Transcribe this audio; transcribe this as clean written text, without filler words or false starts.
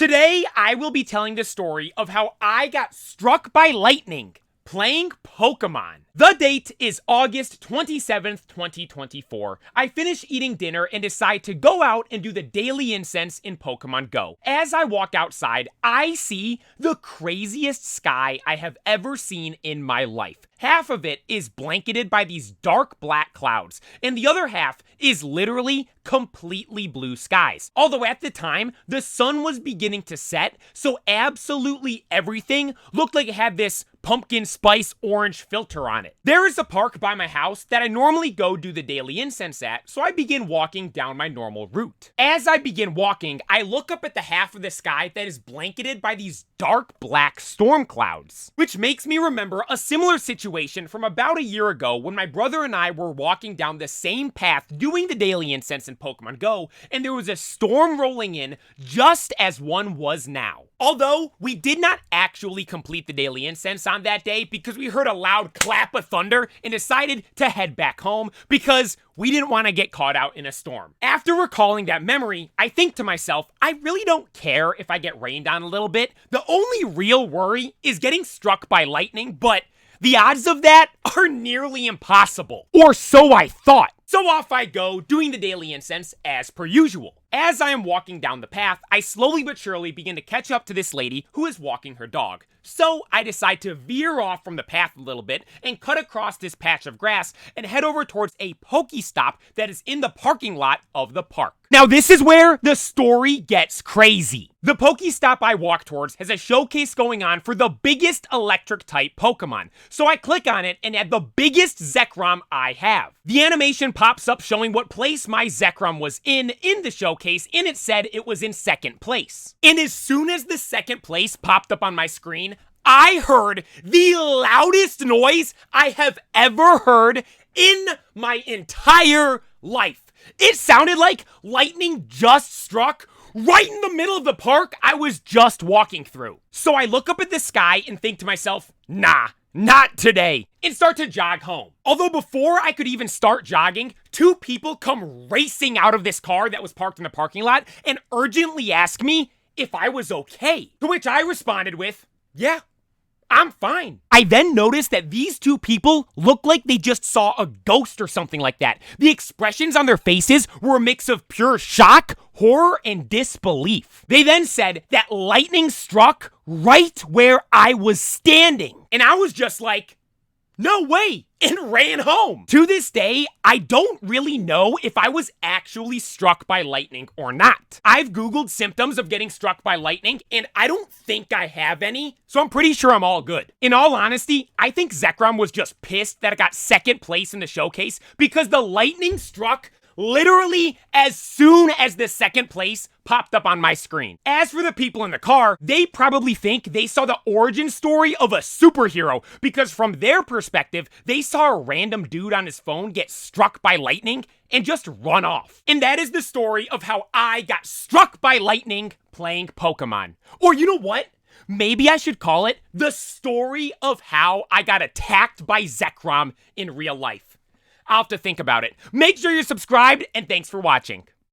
Today, I will be telling the story of how I got struck by lightning playing Pokémon. The date is August 27th, 2024. I finish eating dinner and decide to go out and do the daily incense in Pokemon Go. As I walk outside, I see the craziest sky I have ever seen in my life. Half of it is blanketed by these dark black clouds, and the other half is literally completely blue skies. Although at the time, the sun was beginning to set, so absolutely everything looked like it had this pumpkin spice orange filter on it. There is a park by my house that I normally go do the daily incense at, so I begin walking down my normal route. As I begin walking, I look up at the half of the sky that is blanketed by these dark black storm clouds, which makes me remember a similar situation from about a year ago when my brother and I were walking down the same path doing the daily incense in Pokemon Go, and there was a storm rolling in just as one was now. Although, we did not actually complete the daily incense on that day because we heard a loud clap of thunder and decided to head back home because we didn't want to get caught out in a storm. After recalling that memory, I think to myself, I really don't care if I get rained on a little bit. The only real worry is getting struck by lightning, but the odds of that are nearly impossible. Or so I thought. So off I go, doing the daily incense as per usual. As I am walking down the path, I slowly but surely begin to catch up to this lady who is walking her dog. So I decide to veer off from the path a little bit and cut across this patch of grass and head over towards a Pokestop that is in the parking lot of the park. Now this is where the story gets crazy. The Pokestop I walk towards has a showcase going on for the biggest electric type Pokemon. So I click on it and add the biggest Zekrom I have. The animation pops up showing what place my Zekrom was in the showcase, and it said it was in second place. And as soon as the second place popped up on my screen, I heard the loudest noise I have ever heard in my entire life. It sounded like lightning just struck right in the middle of the park I was just walking through. So I look up at the sky and think to myself, nah, not today, and start to jog home. Although before I could even start jogging, two people come racing out of this car that was parked in the parking lot and urgently ask me if I was okay. To which I responded with, yeah, I'm fine. I then noticed that these two people looked like they just saw a ghost or something like that. The expressions on their faces were a mix of pure shock, horror, and disbelief. They then said that lightning struck right where I was standing. And I was just like, no way, and ran home. To this day, I don't really know if I was actually struck by lightning or not. I've Googled symptoms of getting struck by lightning, and I don't think I have any, so I'm pretty sure I'm all good. In all honesty, I think Zekrom was just pissed that it got second place in the showcase because the lightning struck literally as soon as the second place popped up on my screen. As for the people in the car, they probably think they saw the origin story of a superhero because from their perspective, they saw a random dude on his phone get struck by lightning and just run off. And that is the story of how I got struck by lightning playing Pokemon. Or you know what? Maybe I should call it the story of how I got attacked by Zekrom in real life. I'll have to think about it. Make sure you're subscribed, and thanks for watching.